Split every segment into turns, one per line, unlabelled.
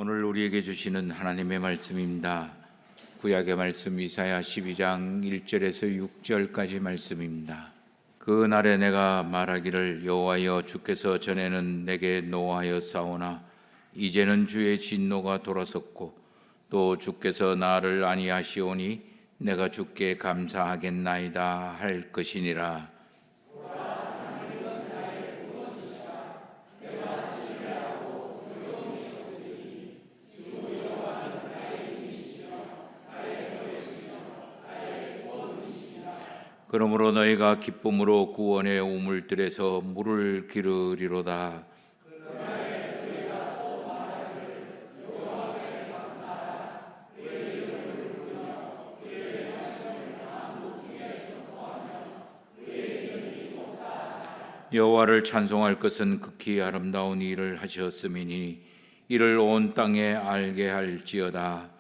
오늘 우리에게 주시는 하나님의 말씀입니다. 구약의 말씀 이사야 12장 1절에서 6절까지 말씀입니다. 그 날에 내가 말하기를 여호와여 주께서 전에는 내게 노하여 싸우나 이제는 주의 진노가 돌아섰고 또 주께서 나를 아니하시오니 내가 주께 감사하겠나이다 할 것이니라. 그러므로 너희가 기쁨으로 구원의 우물들에서 물을 기르리로다. 여호와를 찬송할 것은 극히 아름다운 일을 하셨음이니 이를 온 땅에 알게 할지어다.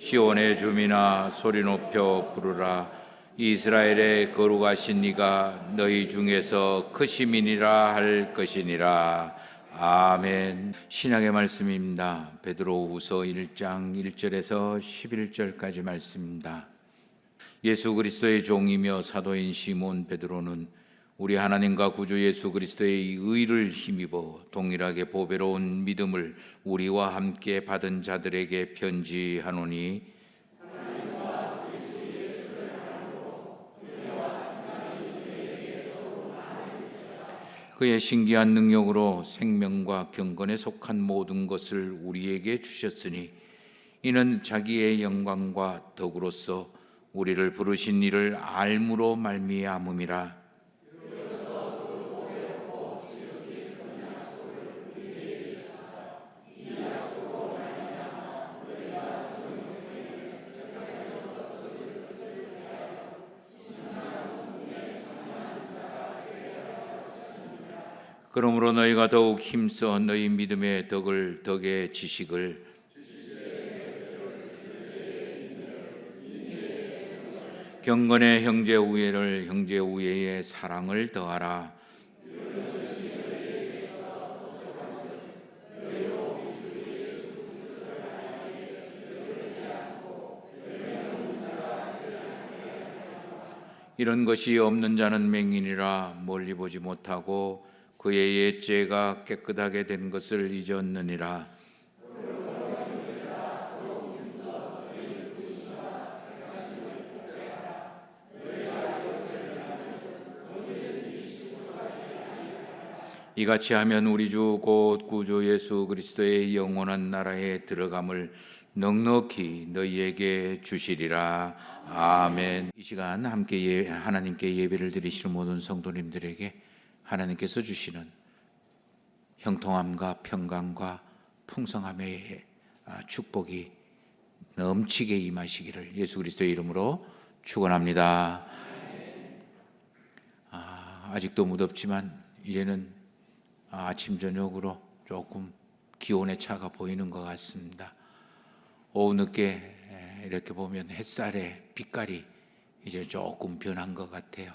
시온의 주민아 소리 높여 부르라. 이스라엘의 거룩하신 이가 너희 중에서 크심이니라 할 것이니라. 아멘. 신약의 말씀입니다. 베드로후서 1장 1절에서 11절까지 말씀입니다. 예수 그리스도의 종이며 사도인 시몬 베드로는 우리 하나님과 구주 예수 그리스도의 의를 힘입어 동일하게 보배로운 믿음을 우리와 함께 받은 자들에게 편지하노니 그의 신기한 능력으로 생명과 경건에 속한 모든 것을 우리에게 주셨으니 이는 자기의 영광과 덕으로서 우리를 부르신 이를 알므로 말미암음이라. 그러므로 너희가 더욱 힘써 너희 믿음의 덕의 지식을 경건의 형제 우애를 형제 우애의 사랑을 더하라. 이런 것이 없는 자는 맹인이라 멀리 보지 못하고 그의 옛죄가 깨끗하게 된 것을 잊었느니라. 이같이 하면 우리 주 곧 구주 예수 그리스도의 영원한 나라에 들어감을 넉넉히 너희에게 주시리라. 아멘. 이 시간 함께 하나님께 예배를 드리시는 모든 성도님들에게 하나님께서 주시는 형통함과 평강과 풍성함의 축복이 넘치게 임하시기를 예수 그리스도의 이름으로 축원합니다. 아직도 무덥지만 이제는 아침 저녁으로 조금 기온의 차가 보이는 것 같습니다. 오후 늦게 이렇게 보면 햇살의 빛깔이 이제 조금 변한 것 같아요.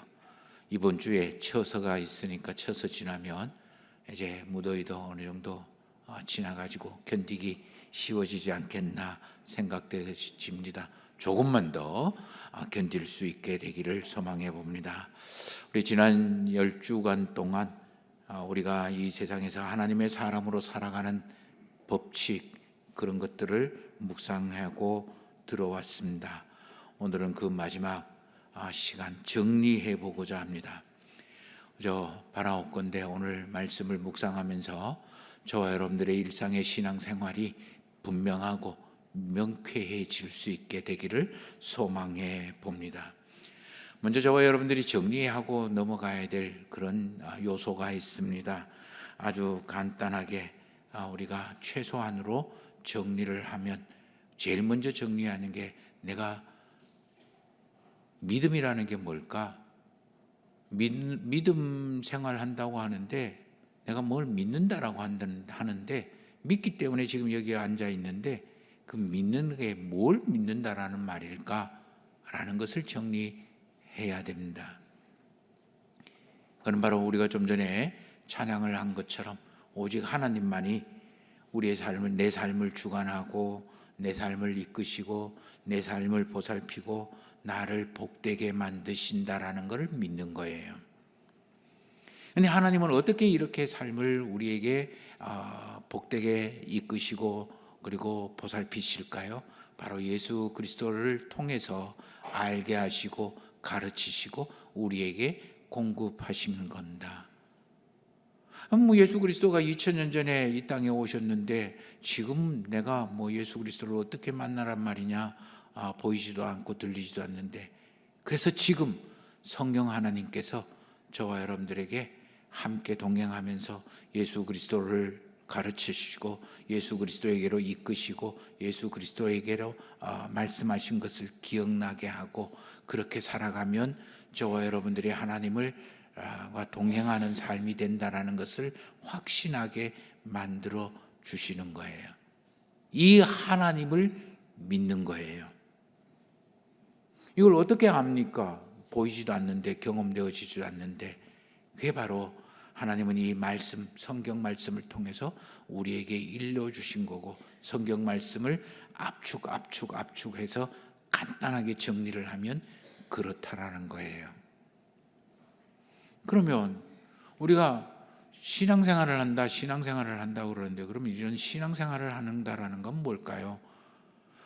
이번 주에 처서가 있으니까 처서 지나면 이제 무더위도 어느 정도 지나가지고 견디기 쉬워지지 않겠나 생각되집니다. 조금만 더 견딜 수 있게 되기를 소망해 봅니다. 우리 지난 10주간 동안 우리가 이 세상에서 하나님의 사람으로 살아가는 법칙 그런 것들을 묵상하고 들어왔습니다. 오늘은 그 마지막 시간 정리해 보고자 합니다. 저 바라옵건대 오늘 말씀을 묵상하면서 저와 여러분들의 일상의 신앙생활이 분명하고 명쾌해질 수 있게 되기를 소망해 봅니다. 먼저 저와 여러분들이 정리하고 넘어가야 될 그런 요소가 있습니다. 아주 간단하게 우리가 최소한으로 정리를 하면 제일 먼저 정리하는 게 내가 믿음이라는 게 뭘까? 믿음 생활한다고 하는데 내가 뭘 믿는다라고 하는데 믿기 때문에 지금 여기에 앉아 있는데 그 믿는 게 뭘 믿는다라는 말일까? 라는 것을 정리해야 됩니다. 그건 바로 우리가 좀 전에 찬양을 한 것처럼 오직 하나님만이 우리의 삶을, 내 삶을 주관하고 내 삶을 이끄시고 내 삶을 보살피고 나를 복되게 만드신다라는 것을 믿는 거예요. 근데 하나님은 어떻게 이렇게 삶을 우리에게 복되게 이끄시고 그리고 보살피실까요? 바로 예수 그리스도를 통해서 알게 하시고 가르치시고 우리에게 공급하시는 겁니다. 예수 그리스도가 2000년 전에 이 땅에 오셨는데 지금 내가 예수 그리스도를 어떻게 만나란 말이냐, 보이지도 않고 들리지도 않는데, 그래서 지금 성령 하나님께서 저와 여러분들에게 함께 동행하면서 예수 그리스도를 가르치시고 예수 그리스도에게로 이끄시고 예수 그리스도에게로 말씀하신 것을 기억나게 하고, 그렇게 살아가면 저와 여러분들이 하나님을 동행하는 삶이 된다라는 것을 확신하게 만들어 주시는 거예요. 이 하나님을 믿는 거예요. 이걸 어떻게 압니까? 보이지도 않는데, 경험되어지지도 않는데, 그게 바로 하나님은 이 말씀, 성경 말씀을 통해서 우리에게 일러주신 거고, 성경 말씀을 압축해서 간단하게 정리를 하면 그렇다라는 거예요. 그러면 우리가 신앙생활을 한다고 그러는데, 그러면 이런 신앙생활을 한다라는 건 뭘까요?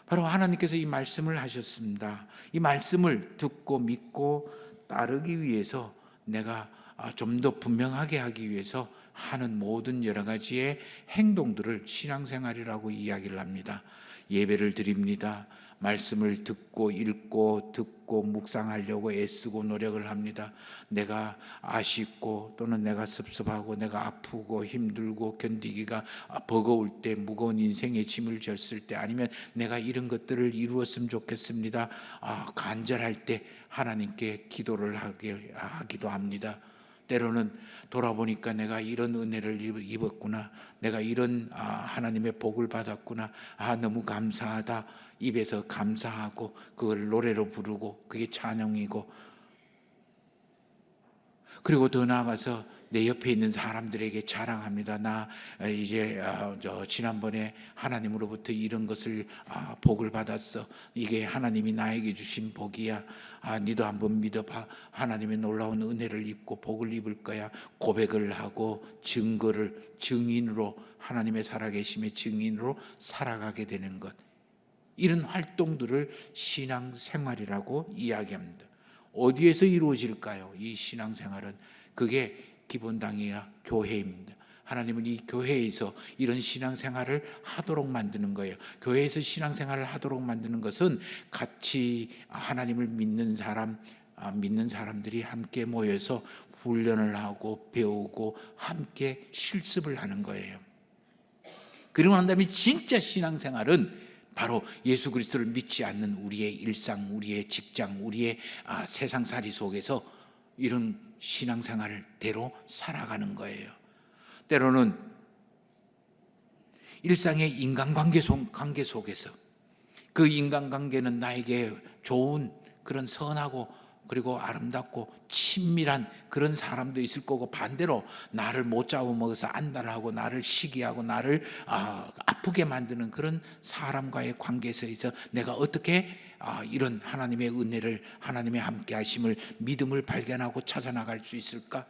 바로 하나님께서 이 말씀을 하셨습니다. 이 말씀을 듣고 믿고 따르기 위해서 내가 좀 더 분명하게 하기 위해서 하는 모든 여러 가지의 행동들을 신앙생활이라고 이야기를 합니다. 예배를 드립니다. 말씀을 듣고 읽고 묵상하려고 애쓰고 노력을 합니다. 내가 아쉽고 또는 내가 섭섭하고 내가 아프고 힘들고 견디기가 버거울 때, 무거운 인생의 짐을 졌을 때, 아니면 내가 이런 것들을 이루었으면 좋겠습니다, 간절할 때 하나님께 기도를 하기도 합니다. 때로는 돌아보니까 내가 이런 은혜를 입었구나, 내가 이런 하나님의 복을 받았구나, 너무 감사하다, 입에서 감사하고 그걸 노래로 부르고 그게 찬양이고, 그리고 더 나아가서 내 옆에 있는 사람들에게 자랑합니다. 나 이제 지난번에 하나님으로부터 이런 것을 복을 받았어. 이게 하나님이 나에게 주신 복이야. 니도 한번 믿어봐. 하나님의 놀라운 은혜를 입고 복을 입을 거야. 고백을 하고 증인으로, 하나님의 살아계심의 증인으로 살아가게 되는 것, 이런 활동들을 신앙생활이라고 이야기합니다. 어디에서 이루어질까요? 이 신앙생활은 그게 기본당이야 교회입니다. 하나님은 이 교회에서 이런 신앙생활을 하도록 만드는 거예요. 교회에서 신앙생활을 하도록 만드는 것은 같이 하나님을 믿는 사람들이 함께 모여서 훈련을 하고 배우고 함께 실습을 하는 거예요. 그리고 난 다음에 진짜 신앙생활은 바로 예수 그리스도를 믿지 않는 우리의 일상, 우리의 직장, 우리의 세상살이 속에서 이런 신앙생활대로 살아가는 거예요. 때로는 일상의 인간관계 속에서, 그 인간관계는 나에게 좋은 그런 선하고 그리고 아름답고 친밀한 그런 사람도 있을 거고, 반대로 나를 못 잡아먹어서 안달하고 나를 시기하고 나를 아프게 만드는 그런 사람과의 관계에서 내가 어떻게 이런 하나님의 은혜를, 하나님의 함께 하심을, 믿음을 발견하고 찾아나갈 수 있을까?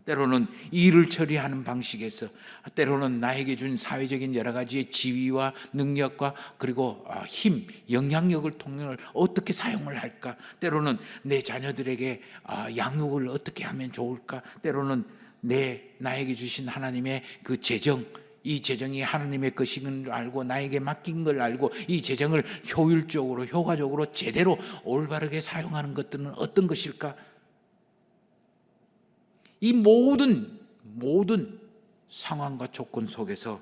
때로는 일을 처리하는 방식에서, 때로는 나에게 준 사회적인 여러 가지의 지위와 능력과 그리고 힘, 영향력을 통해 어떻게 사용을 할까? 때로는 내 자녀들에게 양육을 어떻게 하면 좋을까? 때로는 나에게 주신 하나님의 그 재정, 이 재정이 하나님의 것인 걸 알고 나에게 맡긴 걸 알고 이 재정을 효율적으로, 효과적으로, 제대로 올바르게 사용하는 것들은 어떤 것일까? 이 모든 상황과 조건 속에서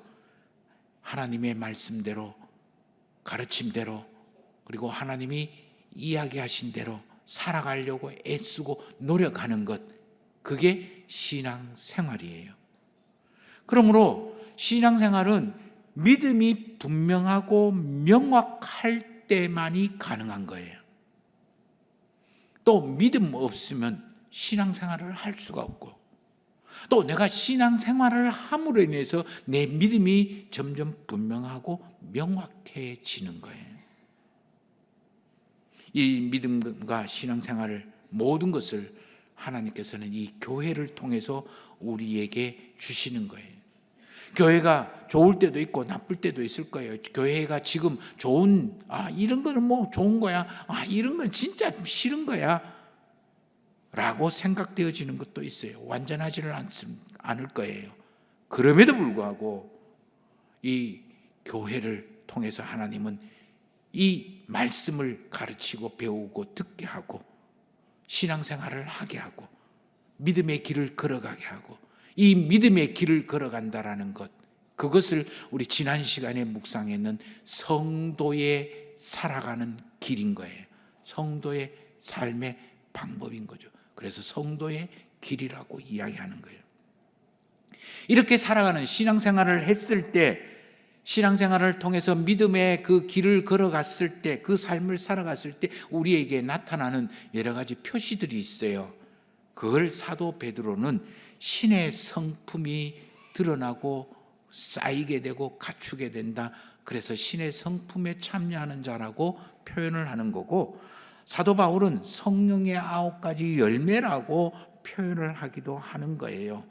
하나님의 말씀대로, 가르침대로, 그리고 하나님이 이야기하신 대로 살아가려고 애쓰고 노력하는 것, 그게 신앙생활이에요. 그러므로 신앙생활은 믿음이 분명하고 명확할 때만이 가능한 거예요. 또 믿음 없으면 신앙생활을 할 수가 없고, 또 내가 신앙생활을 함으로 인해서 내 믿음이 점점 분명하고 명확해지는 거예요. 이 믿음과 신앙생활을 모든 것을 하나님께서는 이 교회를 통해서 우리에게 주시는 거예요. 교회가 좋을 때도 있고 나쁠 때도 있을 거예요. 교회가 지금 좋은, 이런 거는 뭐 좋은 거야, 이런 건 진짜 싫은 거야 라고 생각되어지는 것도 있어요. 완전하지는 않을 거예요. 그럼에도 불구하고 이 교회를 통해서 하나님은 이 말씀을 가르치고 배우고 듣게 하고 신앙생활을 하게 하고 믿음의 길을 걸어가게 하고, 이 믿음의 길을 걸어간다라는 것, 그것을 우리 지난 시간에 묵상했는 성도의 살아가는 길인 거예요. 성도의 삶의 방법인 거죠. 그래서 성도의 길이라고 이야기하는 거예요. 이렇게 살아가는 신앙생활을 했을 때, 신앙생활을 통해서 믿음의 그 길을 걸어갔을 때, 그 삶을 살아갔을 때 우리에게 나타나는 여러 가지 표시들이 있어요. 그걸 사도 베드로는 신의 성품이 드러나고 쌓이게 되고 갖추게 된다. 그래서 신의 성품에 참여하는 자라고 표현을 하는 거고, 사도 바울은 성령의 9가지 열매라고 표현을 하기도 하는 거예요.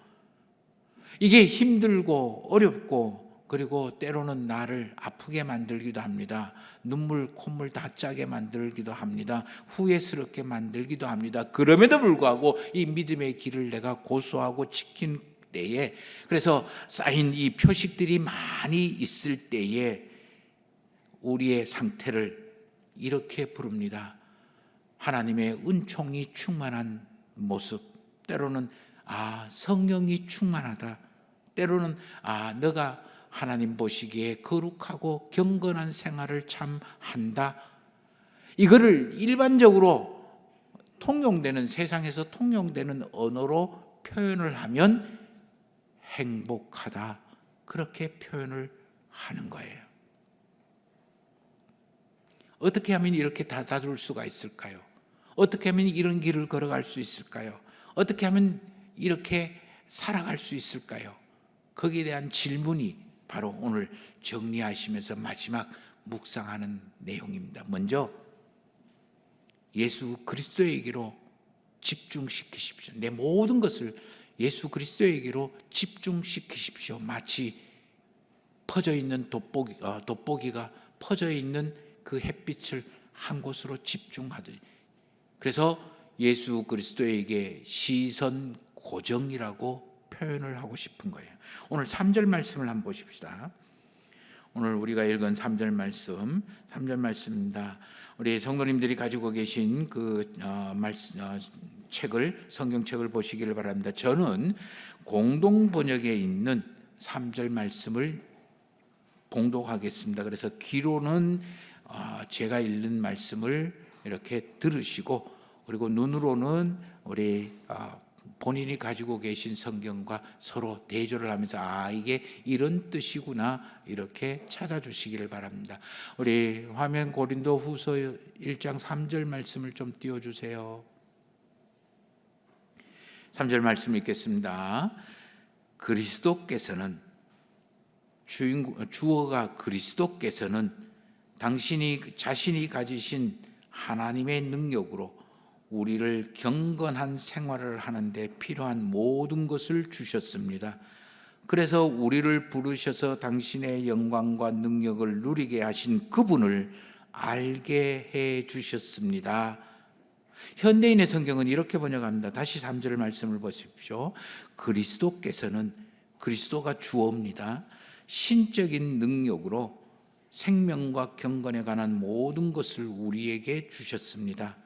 이게 힘들고 어렵고, 그리고 때로는 나를 아프게 만들기도 합니다. 눈물 콧물 다 짜게 만들기도 합니다. 후회스럽게 만들기도 합니다. 그럼에도 불구하고 이 믿음의 길을 내가 고수하고 지킨 때에, 그래서 쌓인 이 표식들이 많이 있을 때에 우리의 상태를 이렇게 부릅니다. 하나님의 은총이 충만한 모습. 때로는 성령이 충만하다. 때로는 너가 하나님 보시기에 거룩하고 경건한 생활을 참 한다. 이거를 일반적으로 통용되는, 세상에서 통용되는 언어로 표현을 하면 행복하다, 그렇게 표현을 하는 거예요. 어떻게 하면 이렇게 닫아둘 수가 있을까요? 어떻게 하면 이런 길을 걸어갈 수 있을까요? 어떻게 하면 이렇게 살아갈 수 있을까요? 거기에 대한 질문이 바로 오늘 정리하시면서 마지막 묵상하는 내용입니다. 먼저 예수 그리스도에게로 집중시키십시오. 내 모든 것을 예수 그리스도에게로 집중시키십시오. 마치 퍼져 있는 돋보기가 퍼져 있는 그 햇빛을 한 곳으로 집중하듯이. 그래서 예수 그리스도에게 시선 고정이라고 표현을 하고 싶은 거예요. 오늘 3절 말씀을 한번 보십시다. 오늘 우리가 읽은 3절 말씀입니다. 우리 성도님들이 가지고 계신 그 성경책을 보시기를 바랍니다. 저는 공동 번역에 있는 3절 말씀을 봉독하겠습니다. 그래서 귀로는 제가 읽는 말씀을 이렇게 들으시고, 그리고 눈으로는 우리 본인이 가지고 계신 성경과 서로 대조를 하면서 이게 이런 뜻이구나, 이렇게 찾아주시기를 바랍니다. 우리 화면 고린도 후서 1장 3절 말씀을 좀 띄워주세요. 3절 말씀 읽겠습니다. 그리스도께서는, 주어가 그리스도께서는 자신이 가지신 하나님의 능력으로 우리를 경건한 생활을 하는데 필요한 모든 것을 주셨습니다. 그래서 우리를 부르셔서 당신의 영광과 능력을 누리게 하신 그분을 알게 해 주셨습니다. 현대인의 성경은 이렇게 번역합니다. 다시 3절 말씀을 보십시오. 그리스도께서는, 그리스도가 주어입니다. 신적인 능력으로 생명과 경건에 관한 모든 것을 우리에게 주셨습니다.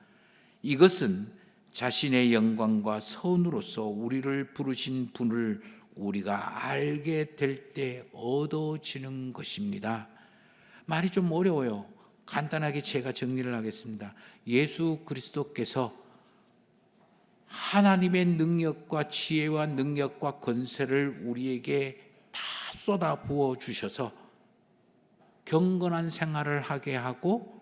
이것은 자신의 영광과 선으로서 우리를 부르신 분을 우리가 알게 될 때 얻어지는 것입니다. 말이 좀 어려워요. 간단하게 제가 정리를 하겠습니다. 예수 그리스도께서 하나님의 능력과 지혜와 능력과 권세를 우리에게 다 쏟아 부어 주셔서 경건한 생활을 하게 하고,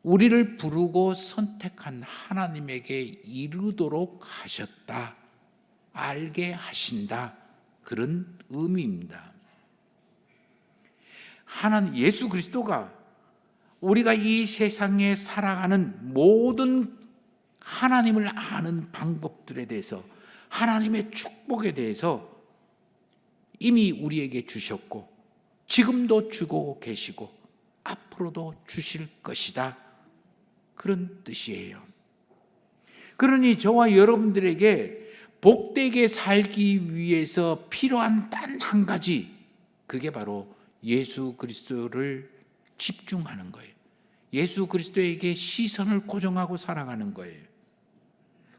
우리를 부르고 선택한 하나님에게 이르도록 하셨다, 알게 하신다, 그런 의미입니다. 하나님 예수 그리스도가 우리가 이 세상에 살아가는 모든 하나님을 아는 방법들에 대해서, 하나님의 축복에 대해서 이미 우리에게 주셨고 지금도 주고 계시고 앞으로도 주실 것이다, 그런 뜻이에요. 그러니 저와 여러분들에게 복되게 살기 위해서 필요한 단 한 가지, 그게 바로 예수 그리스도를 집중하는 거예요. 예수 그리스도에게 시선을 고정하고 살아가는 거예요.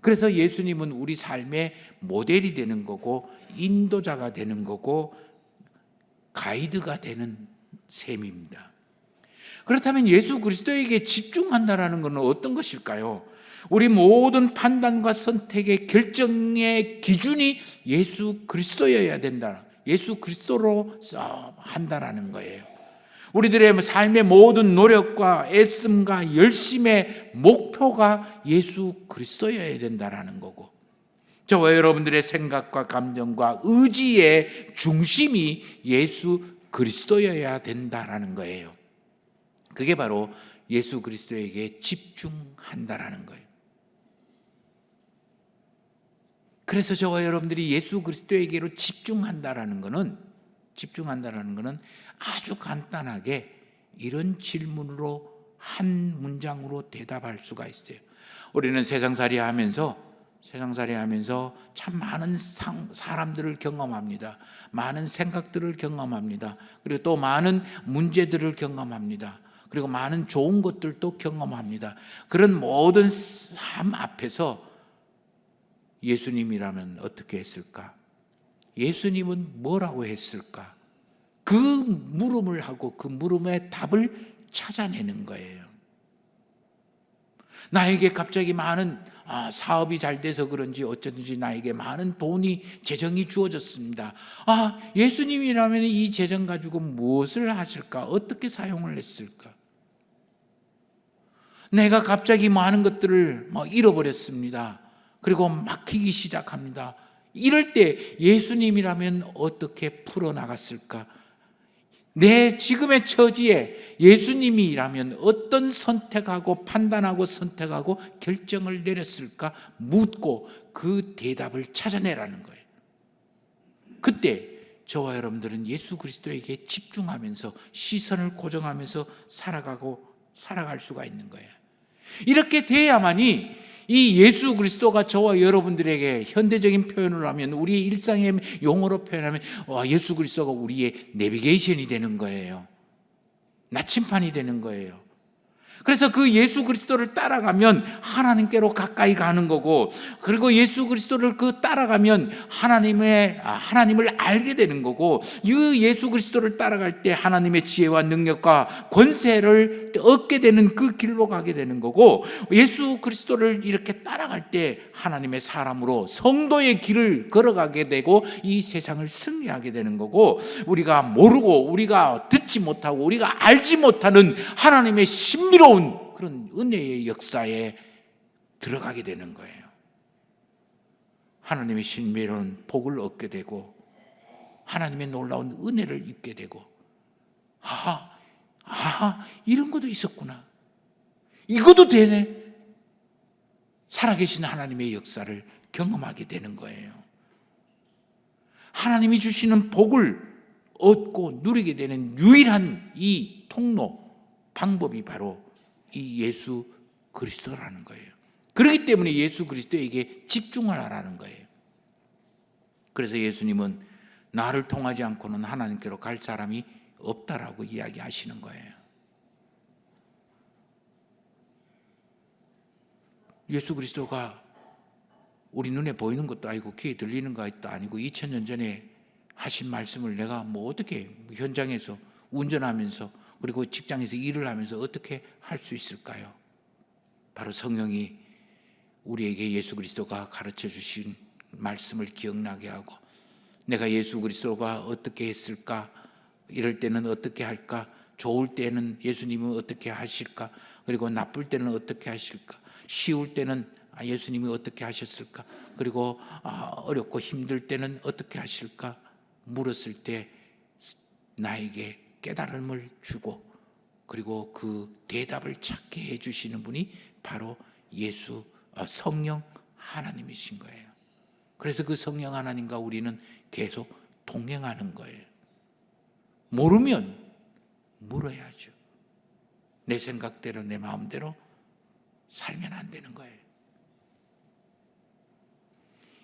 그래서 예수님은 우리 삶의 모델이 되는 거고 인도자가 되는 거고 가이드가 되는 셈입니다. 그렇다면 예수 그리스도에게 집중한다는 것은 어떤 것일까요? 우리 모든 판단과 선택의 결정의 기준이 예수 그리스도여야 된다, 예수 그리스도로 한다라는 거예요. 우리들의 삶의 모든 노력과 애씀과 열심의 목표가 예수 그리스도여야 된다라는 거고, 저와 여러분들의 생각과 감정과 의지의 중심이 예수 그리스도여야 된다라는 거예요. 그게 바로 예수 그리스도에게 집중한다라는 거예요. 그래서 저와 여러분들이 예수 그리스도에게로 집중한다라는 것은 아주 간단하게 이런 질문으로 한 문장으로 대답할 수가 있어요. 우리는 세상살이 하면서 참 많은 사람들을 경험합니다. 많은 생각들을 경험합니다. 그리고 또 많은 문제들을 경험합니다. 그리고 많은 좋은 것들도 경험합니다. 그런 모든 삶 앞에서 예수님이라면 어떻게 했을까? 예수님은 뭐라고 했을까? 그 물음을 하고 그 물음의 답을 찾아내는 거예요. 나에게 갑자기 많은 사업이 잘 돼서 그런지 어쩌든지 나에게 많은 돈이, 재정이 주어졌습니다. 예수님이라면 이 재정 가지고 무엇을 하실까? 어떻게 사용을 했을까? 내가 갑자기 많은 것들을 잃어버렸습니다. 그리고 막히기 시작합니다. 이럴 때 예수님이라면 어떻게 풀어나갔을까? 내 지금의 처지에 예수님이라면 어떤 선택하고 판단하고 선택하고 결정을 내렸을까? 묻고 그 대답을 찾아내라는 거예요. 그때 저와 여러분들은 예수 그리스도에게 집중하면서 시선을 고정하면서 살아갈 수가 있는 거예요. 이렇게 돼야만이 이 예수 그리스도가 저와 여러분들에게 현대적인 표현을 하면, 우리의 일상의 용어로 표현하면 예수 그리스도가 우리의 내비게이션이 되는 거예요. 나침판이 되는 거예요. 그래서 그 예수 그리스도를 따라가면 하나님께로 가까이 가는 거고, 그리고 예수 그리스도를 따라가면 하나님을 알게 되는 거고, 이 예수 그리스도를 따라갈 때 하나님의 지혜와 능력과 권세를 얻게 되는 그 길로 가게 되는 거고, 예수 그리스도를 이렇게 따라갈 때 하나님의 사람으로 성도의 길을 걸어가게 되고 이 세상을 승리하게 되는 거고, 우리가 모르고 우리가 듣지 못하고 우리가 알지 못하는 하나님의 신비로운 그런 은혜의 역사에 들어가게 되는 거예요. 하나님의 신비로운 복을 얻게 되고 하나님의 놀라운 은혜를 입게 되고, 이런 것도 있었구나, 이것도 되네, 살아계신 하나님의 역사를 경험하게 되는 거예요. 하나님이 주시는 복을 얻고 누리게 되는 유일한 이 통로, 방법이 바로 이 예수 그리스도라는 거예요. 그렇기 때문에 예수 그리스도에게 집중을 하라는 거예요. 그래서 예수님은 나를 통하지 않고는 하나님께로 갈 사람이 없다라고 이야기하시는 거예요. 예수 그리스도가 우리 눈에 보이는 것도 아니고 귀에 들리는 것도 아니고 2000년 전에 하신 말씀을 내가 어떻게 현장에서 운전하면서 그리고 직장에서 일을 하면서 어떻게 할 수 있을까요? 바로 성령이 우리에게 예수 그리스도가 가르쳐 주신 말씀을 기억나게 하고, 내가 예수 그리스도가 어떻게 했을까? 이럴 때는 어떻게 할까? 좋을 때는 예수님은 어떻게 하실까? 그리고 나쁠 때는 어떻게 하실까? 쉬울 때는 예수님이 어떻게 하셨을까? 그리고 어렵고 힘들 때는 어떻게 하실까? 물었을 때 나에게 깨달음을 주고 그리고 그 대답을 찾게 해주시는 분이 바로 성령 하나님이신 거예요. 그래서 그 성령 하나님과 우리는 계속 동행하는 거예요. 모르면 물어야죠. 내 생각대로 내 마음대로 살면 안 되는 거예요.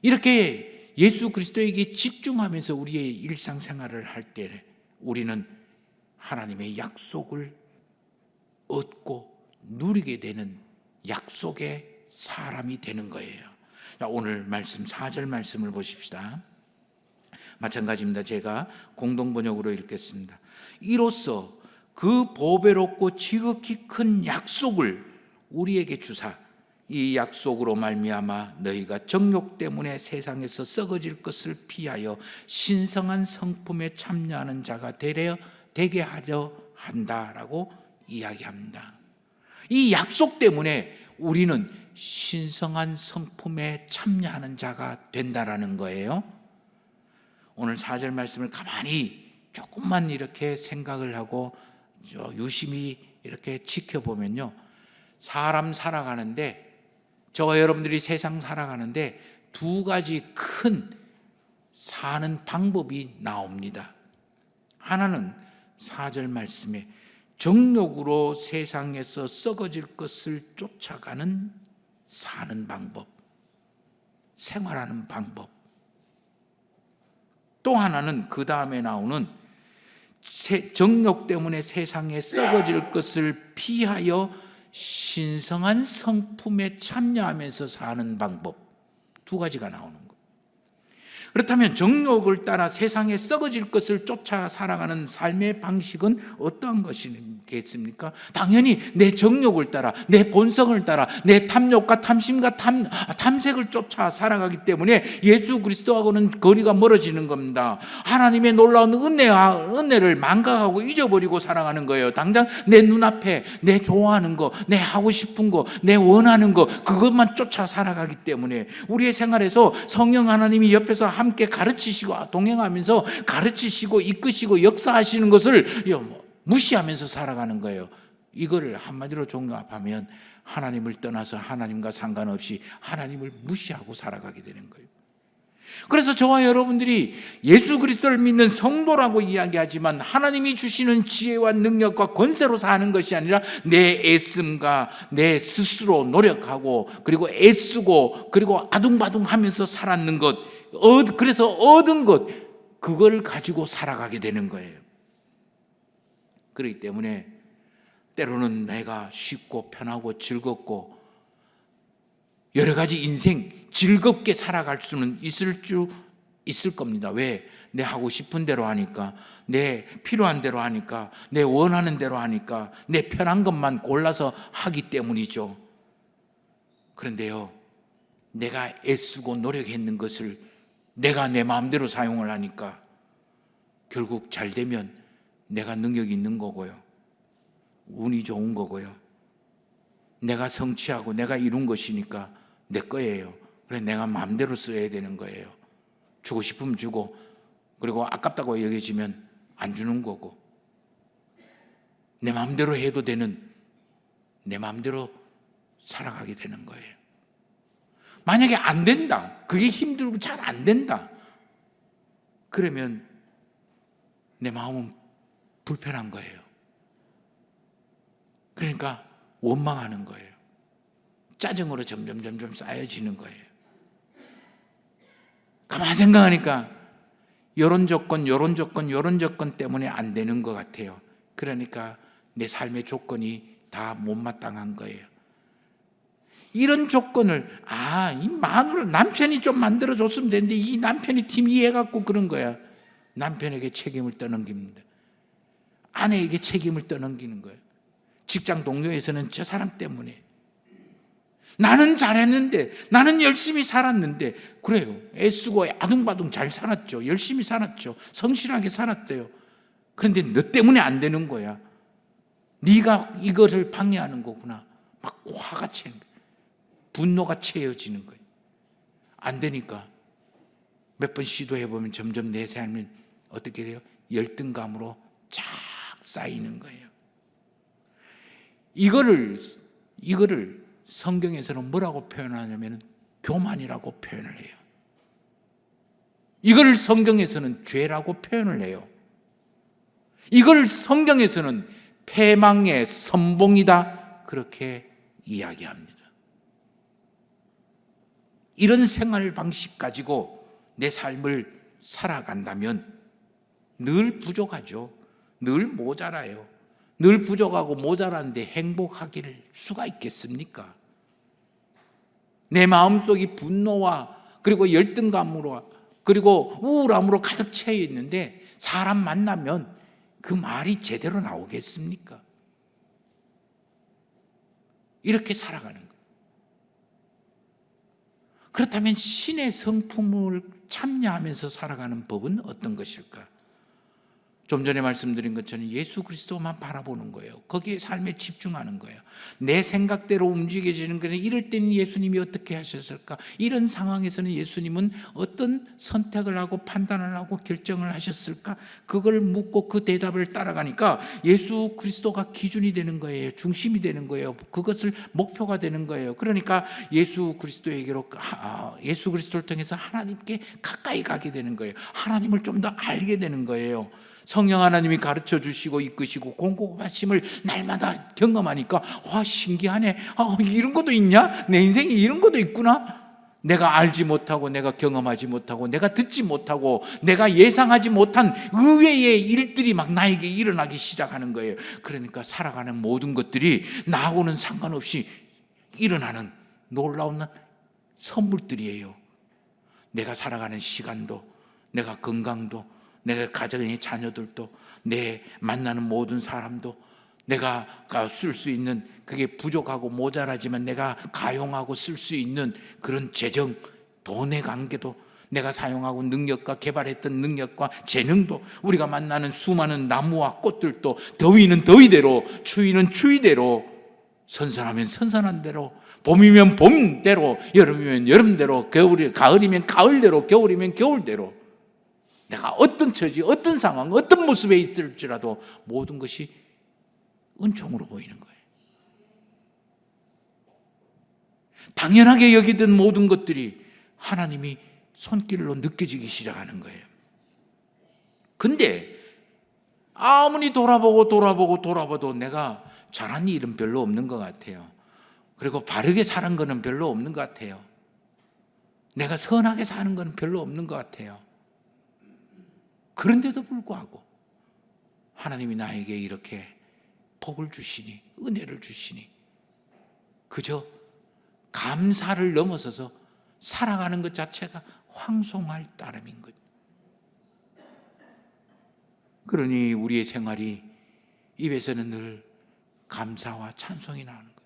이렇게 예수 그리스도에게 집중하면서 우리의 일상생활을 할 때 우리는 하나님의 약속을 얻고 누리게 되는 약속의 사람이 되는 거예요. 자, 오늘 말씀 4절 말씀을 보십시다. 마찬가지입니다. 제가 공동번역으로 읽겠습니다. 이로써 그 보배롭고 지극히 큰 약속을 우리에게 주사 이 약속으로 말미암아 너희가 정욕 때문에 세상에서 썩어질 것을 피하여 신성한 성품에 참여하는 자가 되게 하려 한다라고 이야기합니다. 이 약속 때문에 우리는 신성한 성품에 참여하는 자가 된다라는 거예요. 오늘 4절 말씀을 가만히 조금만 이렇게 생각을 하고 유심히 이렇게 지켜보면요, 사람 살아가는데 저와 여러분들이 세상 살아가는데 두 가지 큰 사는 방법이 나옵니다. 하나는 4절 말씀에 정욕으로 세상에서 썩어질 것을 쫓아가는 사는 방법, 생활하는 방법. 또 하나는 그 다음에 나오는 정욕 때문에 세상에 썩어질 것을 피하여 신성한 성품에 참여하면서 사는 방법. 두 가지가 나오는 거예요. 그렇다면 정욕을 따라 세상에 썩어질 것을 쫓아 살아가는 삶의 방식은 어떠한 것이겠습니까? 당연히 내 정욕을 따라, 내 본성을 따라, 내 탐욕과 탐심과 탐색을 쫓아 살아가기 때문에 예수 그리스도하고는 거리가 멀어지는 겁니다. 하나님의 놀라운 은혜를 망각하고 잊어버리고 살아가는 거예요. 당장 내 눈앞에 내 좋아하는 거, 내 하고 싶은 거, 내 원하는 거, 그것만 쫓아 살아가기 때문에 우리의 생활에서 성령 하나님이 옆에서 함께 가르치시고 동행하면서 가르치시고 이끄시고 역사하시는 것을 무시하면서 살아가는 거예요. 이거를 한마디로 종합하면 하나님을 떠나서 하나님과 상관없이 하나님을 무시하고 살아가게 되는 거예요. 그래서 저와 여러분들이 예수 그리스도를 믿는 성도라고 이야기하지만 하나님이 주시는 지혜와 능력과 권세로 사는 것이 아니라 내 애씀과 내 스스로 노력하고 그리고 애쓰고 그리고 아둥바둥하면서 살았는 것, 그래서 얻은 것, 그걸 가지고 살아가게 되는 거예요. 그렇기 때문에 때로는 내가 쉽고 편하고 즐겁고 여러 가지 인생 즐겁게 살아갈 수는 있을 겁니다. 왜? 내 하고 싶은 대로 하니까, 내 필요한 대로 하니까, 내 원하는 대로 하니까, 내 편한 것만 골라서 하기 때문이죠. 그런데요, 내가 애쓰고 노력했는 것을 내가 내 마음대로 사용을 하니까 결국 잘 되면 내가 능력이 있는 거고요, 운이 좋은 거고요, 내가 성취하고 내가 이룬 것이니까 내 거예요. 그래 내가 마음대로 써야 되는 거예요. 주고 싶으면 주고, 그리고 아깝다고 여겨지면 안 주는 거고, 내 마음대로 해도 되는, 내 마음대로 살아가게 되는 거예요. 만약에 안 된다, 그게 힘들고 잘 안 된다, 그러면 내 마음은 불편한 거예요. 그러니까 원망하는 거예요. 짜증으로 점점 쌓여지는 거예요. 가만히 생각하니까 이런 조건 때문에 안 되는 것 같아요. 그러니까 내 삶의 조건이 다 못마땅한 거예요. 이런 조건을 이 마누라 남편이 좀 만들어줬으면 되는데 이 남편이 팀 이해해갖고 그런 거야. 남편에게 책임을 떠넘깁니다. 아내에게 책임을 떠넘기는 거예요. 직장 동료에서는 저 사람 때문에, 나는 잘했는데, 나는 열심히 살았는데, 그래요. 애쓰고 아둥바둥 잘 살았죠. 열심히 살았죠. 성실하게 살았대요. 그런데 너 때문에 안 되는 거야. 네가 이것을 방해하는 거구나. 막 화가 채는 거예요. 분노가 채워지는 거예요. 안 되니까 몇 번 시도해보면 점점 내 삶은 어떻게 돼요? 열등감으로 쫙 쌓이는 거예요. 이거를 성경에서는 뭐라고 표현하냐면 교만이라고 표현을 해요. 이걸 성경에서는 죄라고 표현을 해요. 이걸 성경에서는 패망의 선봉이다 그렇게 이야기합니다. 이런 생활 방식 가지고 내 삶을 살아간다면 늘 부족하죠. 늘 모자라요. 늘 부족하고 모자란데 행복하길 수가 있겠습니까? 내 마음속이 분노와 그리고 열등감으로 그리고 우울함으로 가득 채여 있는데 사람 만나면 그 말이 제대로 나오겠습니까? 이렇게 살아가는 거예요. 그렇다면 신의 성품을 참여하면서 살아가는 법은 어떤 것일까? 좀 전에 말씀드린 것처럼 예수 그리스도만 바라보는 거예요. 거기에 삶에 집중하는 거예요. 내 생각대로 움직여지는 거는 이럴 때는 예수님이 어떻게 하셨을까? 이런 상황에서는 예수님은 어떤 선택을 하고 판단을 하고 결정을 하셨을까? 그걸 묻고 그 대답을 따라가니까 예수 그리스도가 기준이 되는 거예요. 중심이 되는 거예요. 그것을 목표가 되는 거예요. 그러니까 예수 그리스도에게로 예수 그리스도를 통해서 하나님께 가까이 가게 되는 거예요. 하나님을 좀 더 알게 되는 거예요. 성령 하나님이 가르쳐 주시고 이끄시고 공급하심을 날마다 경험하니까 와 신기하네. 이런 것도 있냐? 내 인생에 이런 것도 있구나. 내가 알지 못하고 내가 경험하지 못하고 내가 듣지 못하고 내가 예상하지 못한 의외의 일들이 막 나에게 일어나기 시작하는 거예요. 그러니까 살아가는 모든 것들이 나하고는 상관없이 일어나는 놀라운 선물들이에요. 내가 살아가는 시간도 내가 건강도 내 가정의 자녀들도 내 만나는 모든 사람도 내가 쓸 수 있는 그게 부족하고 모자라지만 내가 가용하고 쓸 수 있는 그런 재정, 돈의 관계도 내가 사용하고 능력과 개발했던 능력과 재능도 우리가 만나는 수많은 나무와 꽃들도 더위는 더위대로 추위는 추위대로 선선하면 선선한 대로 봄이면 봄대로 여름이면 여름대로 가을이면 가을대로 겨울이면 겨울대로 내가 어떤 처지, 어떤 상황, 어떤 모습에 있을지라도 모든 것이 은총으로 보이는 거예요. 당연하게 여기던 모든 것들이 하나님이 손길로 느껴지기 시작하는 거예요. 근데 아무리 돌아봐도 내가 잘한 일은 별로 없는 것 같아요. 그리고 바르게 사는 거는 별로 없는 것 같아요. 내가 선하게 사는 건 별로 없는 것 같아요. 그런데도 불구하고 하나님이 나에게 이렇게 복을 주시니 은혜를 주시니 그저 감사를 넘어서서 살아가는 것 자체가 황송할 따름인 것. 그러니 우리의 생활이 입에서는 늘 감사와 찬송이 나오는 거예요.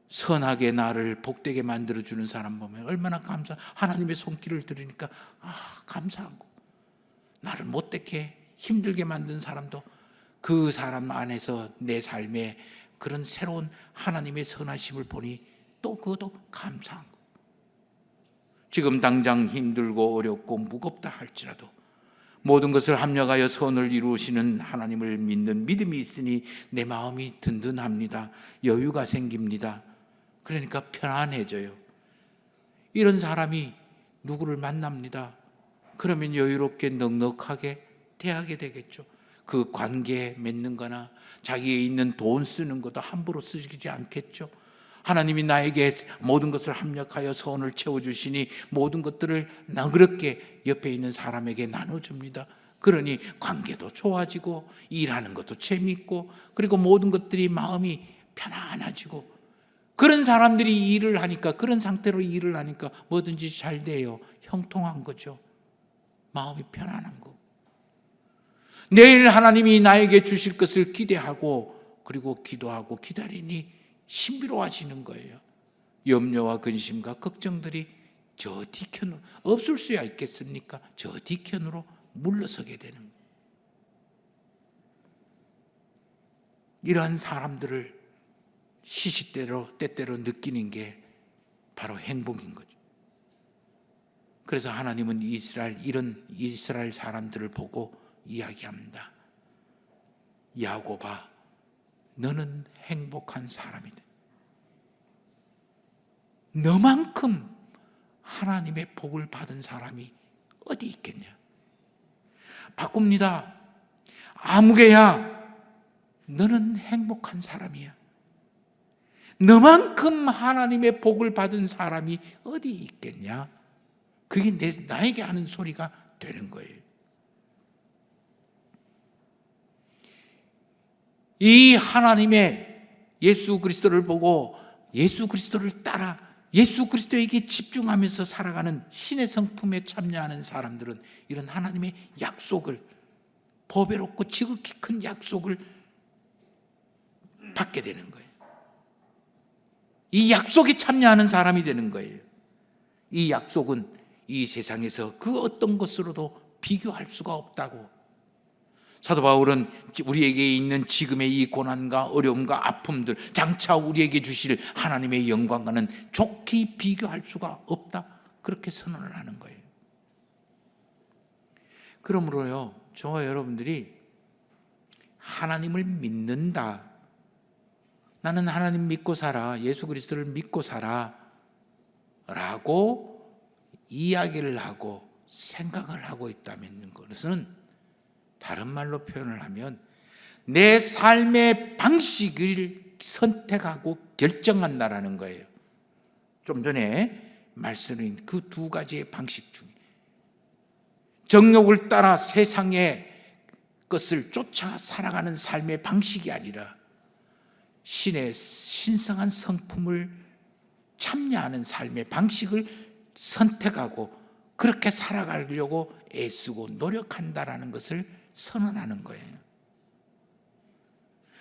선하게 나를 복되게 만들어주는 사람 보면 얼마나 하나님의 손길을 들으니까 감사하고, 나를 못되게 힘들게 만든 사람도 그 사람 안에서 내 삶에 그런 새로운 하나님의 선하심을 보니 또 그것도 감사한 거. 지금 당장 힘들고 어렵고 무겁다 할지라도 모든 것을 합력하여 선을 이루시는 하나님을 믿는 믿음이 있으니 내 마음이 든든합니다. 여유가 생깁니다. 그러니까 편안해져요. 이런 사람이 누구를 만납니다. 그러면 여유롭게 넉넉하게 대하게 되겠죠. 그 관계에 맺는 거나 자기에 있는 돈 쓰는 것도 함부로 쓰지 않겠죠. 하나님이 나에게 모든 것을 합력하여 선을 채워주시니 모든 것들을 너그럽게 옆에 있는 사람에게 나눠줍니다. 그러니 관계도 좋아지고 일하는 것도 재미있고 그리고 모든 것들이 마음이 편안해지고, 그런 사람들이 일을 하니까, 그런 상태로 일을 하니까 뭐든지 잘 돼요. 형통한 거죠. 마음이 편안한 거. 내일 하나님이 나에게 주실 것을 기대하고 그리고 기도하고 기다리니 신비로워지는 거예요. 염려와 근심과 걱정들이 저 뒤편으로, 없을 수야 있겠습니까? 저 뒤편으로 물러서게 되는 거예요. 이러한 사람들을 시시때로 때때로 느끼는 게 바로 행복인 거죠. 그래서 하나님은 이런 이스라엘 사람들을 보고 이야기합니다. 야곱아, 너는 행복한 사람이다. 너만큼 하나님의 복을 받은 사람이 어디 있겠냐? 바꿉니다. 아무개야, 너는 행복한 사람이야. 너만큼 하나님의 복을 받은 사람이 어디 있겠냐? 그게 나에게 하는 소리가 되는 거예요. 이 하나님의 예수 그리스도를 보고 예수 그리스도를 따라 예수 그리스도에게 집중하면서 살아가는 신의 성품에 참여하는 사람들은 이런 하나님의 약속을, 보배롭고 지극히 큰 약속을 받게 되는 거예요. 이 약속에 참여하는 사람이 되는 거예요. 이 약속은 이 세상에서 그 어떤 것으로도 비교할 수가 없다고 사도 바울은 우리에게 있는 지금의 이 고난과 어려움과 아픔들, 장차 우리에게 주실 하나님의 영광과는 좋게 비교할 수가 없다, 그렇게 선언을 하는 거예요. 그러므로요, 저와 여러분들이 하나님을 믿는다, 나는 하나님 믿고 살아, 예수 그리스도를 믿고 살아 라고 이야기를 하고 생각을 하고 있다면 그것은 다른 말로 표현을 하면 내 삶의 방식을 선택하고 결정한다라는 거예요. 좀 전에 말씀드린 그 두 가지의 방식 중에 정욕을 따라 세상의 것을 쫓아 살아가는 삶의 방식이 아니라 신의 신성한 성품을 참여하는 삶의 방식을 선택하고 그렇게 살아가려고 애쓰고 노력한다라는 것을 선언하는 거예요.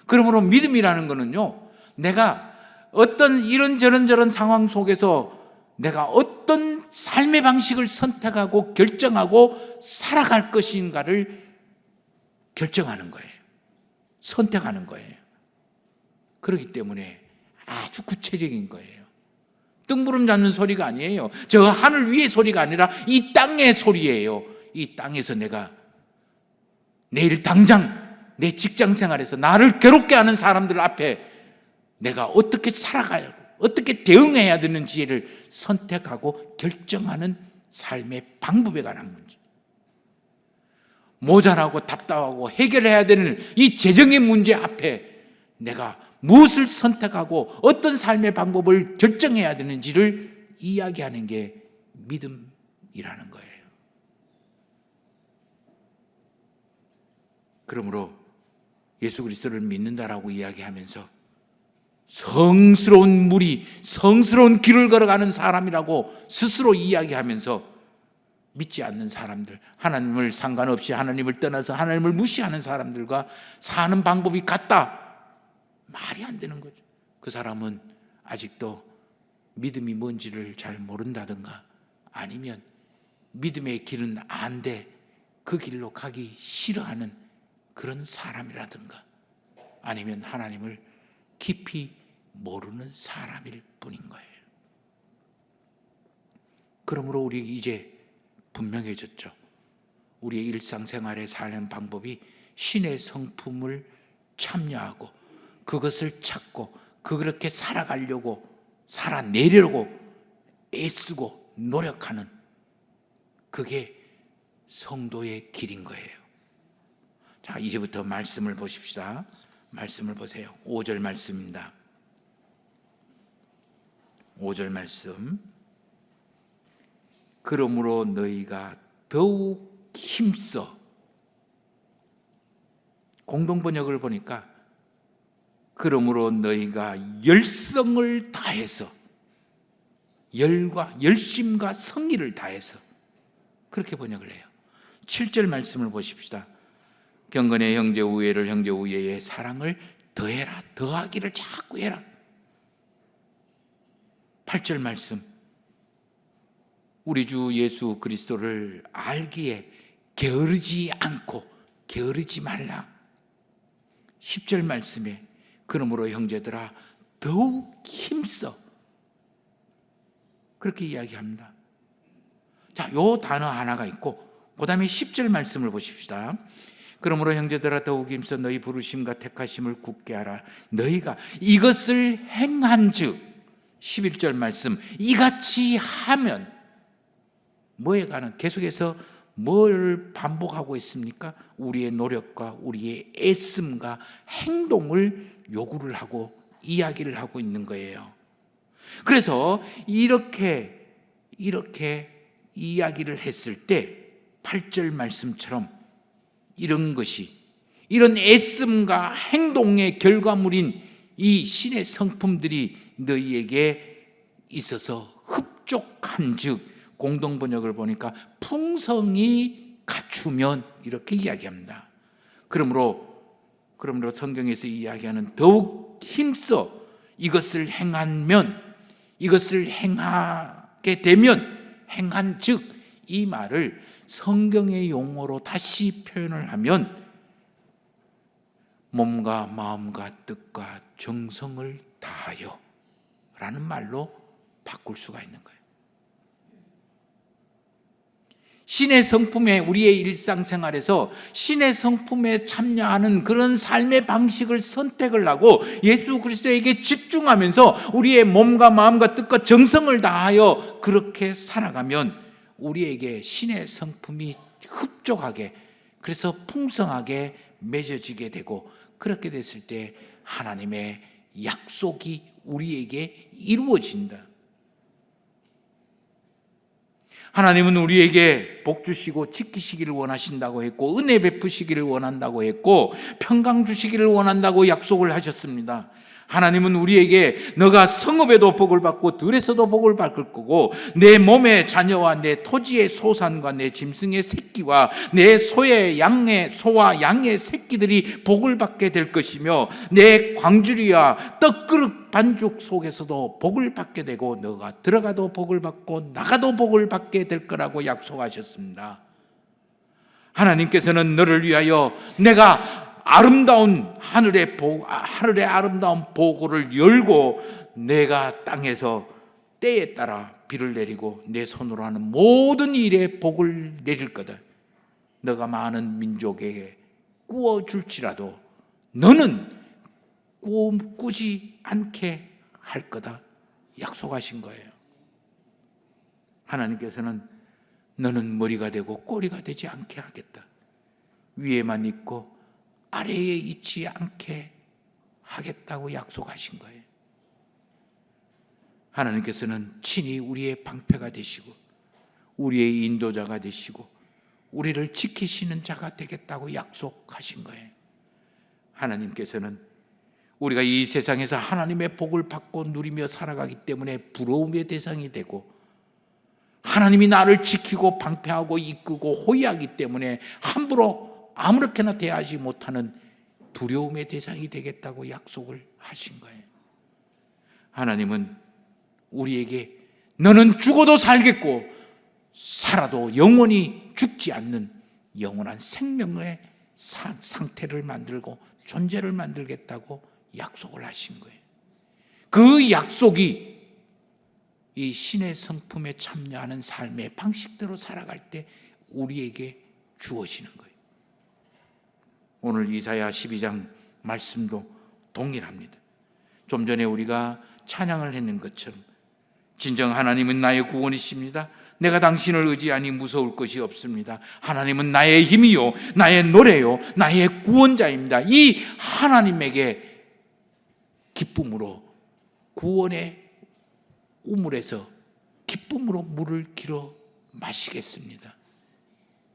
그러므로 믿음이라는 것은요, 내가 어떤 이런저런 상황 속에서 내가 어떤 삶의 방식을 선택하고 결정하고 살아갈 것인가를 결정하는 거예요. 선택하는 거예요. 그렇기 때문에 아주 구체적인 거예요. 뜬구름 잡는 소리가 아니에요. 저 하늘 위의 소리가 아니라 이 땅의 소리예요. 이 땅에서 내가 내일 당장 내 직장 생활에서 나를 괴롭게 하는 사람들 앞에 내가 어떻게 살아가야, 어떻게 대응해야 되는지를 선택하고 결정하는 삶의 방법에 관한 문제. 모자라고 답답하고 해결해야 되는 이 재정의 문제 앞에 내가 무엇을 선택하고 어떤 삶의 방법을 결정해야 되는지를 이야기하는 게 믿음이라는 거예요. 그러므로 예수 그리스도를 믿는다라고 이야기하면서 성스러운 무리, 성스러운 길을 걸어가는 사람이라고 스스로 이야기하면서 믿지 않는 사람들, 하나님을 상관없이 하나님을 떠나서 하나님을 무시하는 사람들과 사는 방법이 같다, 말이 안 되는 거죠. 그 사람은 아직도 믿음이 뭔지를 잘 모른다든가, 아니면 믿음의 길은 안돼 그 길로 가기 싫어하는 그런 사람이라든가, 아니면 하나님을 깊이 모르는 사람일 뿐인 거예요. 그러므로 우리 이제 분명해졌죠. 우리의 일상생활에 사는 방법이 신의 성품을 참여하고 그것을 찾고 그렇게 살아가려고, 살아내려고 애쓰고 노력하는, 그게 성도의 길인 거예요. 자, 이제부터 말씀을 보십시다. 말씀을 보세요. 5절 말씀입니다. 5절 말씀. 그러므로 너희가 더욱 힘써, 공동번역을 보니까 그러므로 너희가 열성을 다해서, 열과 열심과 성의를 다해서, 그렇게 번역을 해요. 7절 말씀을 보십시다. 경건의 형제 우애를, 형제 우애의 사랑을 더해라, 더하기를 자꾸 해라. 8절 말씀. 우리 주 예수 그리스도를 알기에 게으르지 않고 게으르지 말라. 10절 말씀에 그러므로 형제들아 더욱 힘써. 그렇게 이야기합니다. 자, 요 단어 하나가 있고 그 다음에 10절 말씀을 보십시다. 그러므로 형제들아 더욱 힘써 너희 부르심과 택하심을 굳게 하라. 너희가 이것을 행한즉 11절 말씀 이같이 하면 뭐에 관한 계속해서 뭘 반복하고 있습니까? 우리의 노력과 우리의 애씀과 행동을 요구를 하고 이야기를 하고 있는 거예요. 그래서 이렇게 이야기를 했을 때 8절 말씀처럼 이런 것이 이런 애씀과 행동의 결과물인 이 신의 성품들이 너희에게 있어서 흡족한즉 공동번역을 보니까 풍성히 갖추면 이렇게 이야기합니다. 그러므로 성경에서 이야기하는 더욱 힘써 이것을 행하면 이것을 행하게 되면 행한즉 이 말을 성경의 용어로 다시 표현을 하면 몸과 마음과 뜻과 정성을 다하여 라는 말로 바꿀 수가 있는 거예요. 신의 성품에 우리의 일상생활에서 신의 성품에 참여하는 그런 삶의 방식을 선택을 하고 예수 그리스도에게 집중하면서 우리의 몸과 마음과 뜻과 정성을 다하여 그렇게 살아가면 우리에게 신의 성품이 흡족하게 그래서 풍성하게 맺어지게 되고 그렇게 됐을 때 하나님의 약속이 우리에게 이루어진다. 하나님은 우리에게 복 주시고 지키시기를 원하신다고 했고 은혜 베푸시기를 원한다고 했고 평강 주시기를 원한다고 약속을 하셨습니다. 하나님은 우리에게 너가 성읍에도 복을 받고 들에서도 복을 받을 거고 내 몸의 자녀와 내 토지의 소산과 내 짐승의 새끼와 내 소와 양의 새끼들이 복을 받게 될 것이며 내 광주리와 떡그릇 반죽 속에서도 복을 받게 되고 너가 들어가도 복을 받고 나가도 복을 받게 될 거라고 약속하셨습니다. 하나님께서는 너를 위하여 내가 아름다운 하늘의 아름다운 보고를 열고 내가 땅에서 때에 따라 비를 내리고 내 손으로 하는 모든 일에 복을 내릴 거다. 너가 많은 민족에게 꾸어줄지라도 너는 꾸지 않게 할 거다 약속하신 거예요. 하나님께서는 너는 머리가 되고 꼬리가 되지 않게 하겠다. 위에만 있고 아래에 있지 않게 하겠다고 약속하신 거예요. 하나님께서는 친히 우리의 방패가 되시고 우리의 인도자가 되시고 우리를 지키시는 자가 되겠다고 약속하신 거예요. 하나님께서는 우리가 이 세상에서 하나님의 복을 받고 누리며 살아가기 때문에 부러움의 대상이 되고 하나님이 나를 지키고 방패하고 이끄고 호위하기 때문에 함부로 아무렇게나 대하지 못하는 두려움의 대상이 되겠다고 약속을 하신 거예요. 하나님은 우리에게 너는 죽어도 살겠고 살아도 영원히 죽지 않는 영원한 생명의 상태를 만들고 존재를 만들겠다고 약속을 하신 거예요. 그 약속이 이 신의 성품에 참여하는 삶의 방식대로 살아갈 때 우리에게 주어지는 거예요. 오늘 이사야 12장 말씀도 동일합니다. 좀 전에 우리가 찬양을 했는 것처럼 진정 하나님은 나의 구원이십니다. 내가 당신을 의지하니 무서울 것이 없습니다. 하나님은 나의 힘이요 나의 노래요 나의 구원자입니다. 이 하나님에게 기쁨으로 구원의 우물에서 기쁨으로 물을 길어 마시겠습니다.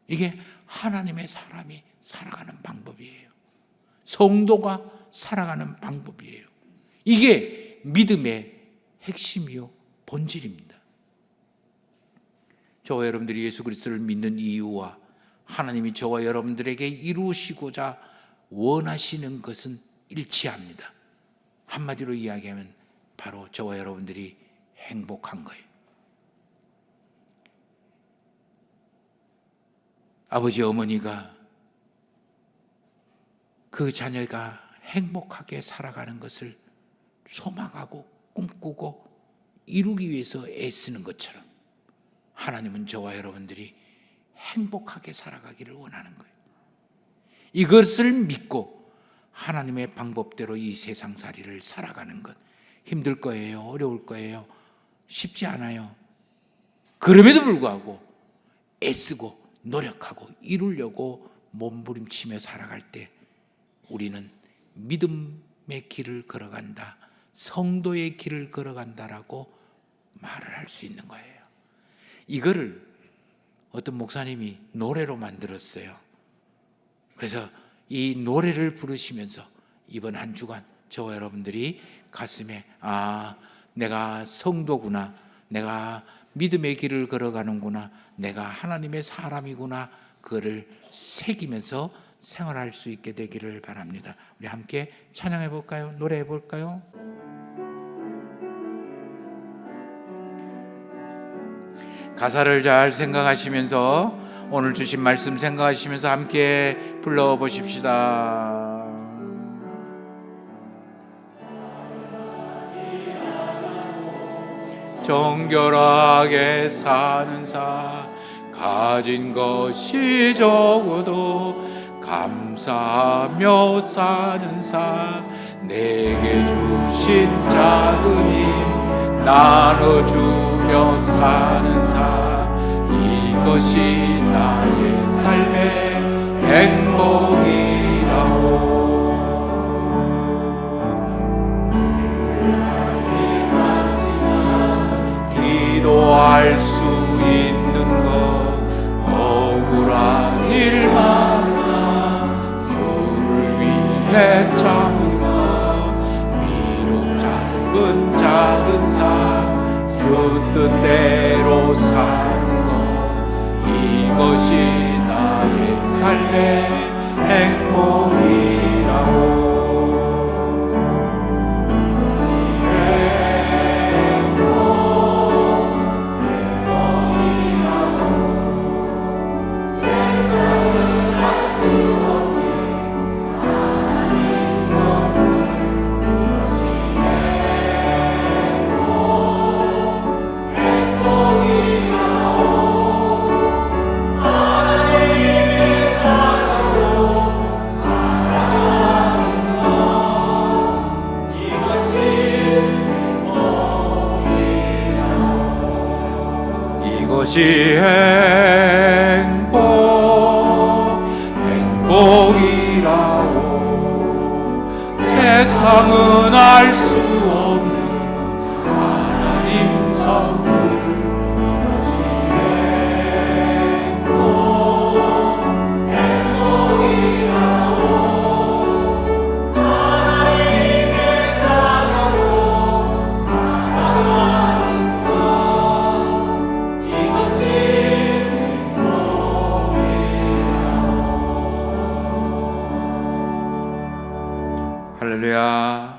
이게 하나님의 사람이 살아가는 방법이에요. 성도가 살아가는 방법이에요. 이게 믿음의 핵심이요 본질입니다. 저와 여러분들이 예수 그리스도를 믿는 이유와 하나님이 저와 여러분들에게 이루시고자 원하시는 것은 일치합니다. 한마디로 이야기하면 바로 저와 여러분들이 행복한 거예요. 아버지 어머니가 그 자녀가 행복하게 살아가는 것을 소망하고 꿈꾸고 이루기 위해서 애쓰는 것처럼 하나님은 저와 여러분들이 행복하게 살아가기를 원하는 거예요. 이것을 믿고 하나님의 방법대로 이 세상살이를 살아가는 것 힘들 거예요? 어려울 거예요? 쉽지 않아요. 그럼에도 불구하고 애쓰고 노력하고 이루려고 몸부림치며 살아갈 때 우리는 믿음의 길을 걸어간다, 성도의 길을 걸어간다라고 말을 할 수 있는 거예요. 이거를 어떤 목사님이 노래로 만들었어요. 그래서 이 노래를 부르시면서 이번 한 주간 저와 여러분들이 가슴에 내가 성도구나, 내가 믿음의 길을 걸어가는구나, 내가 하나님의 사람이구나, 그거를 새기면서 생활할 수 있게 되기를 바랍니다. 우리 함께 찬양해 볼까요? 노래해 볼까요? 가사를 잘 생각하시면서 오늘 주신 말씀 생각하시면서 함께 불러보십시다. 정결하게 사는 사, 가진 것이 적어도 감사하며 사는 사, 내게 주신 작은 힘 나눠주며 사는 사, 이것이 나의 삶의 행복이라고. 기도할 수 있는 것, 억울한 일 많으나 주를 위해 참는 것, 비록 짧은 작은 삶, 주 뜻대로 사는 것, 이것이 나의 삶의 행복이라고. 이것이 행복이라고. 세상은 알 수 없는 하나님 선물. 이것이 행복이라고. 하나님의 자녀로 살아가는 것, 이것이 행복이라고. 할렐루야.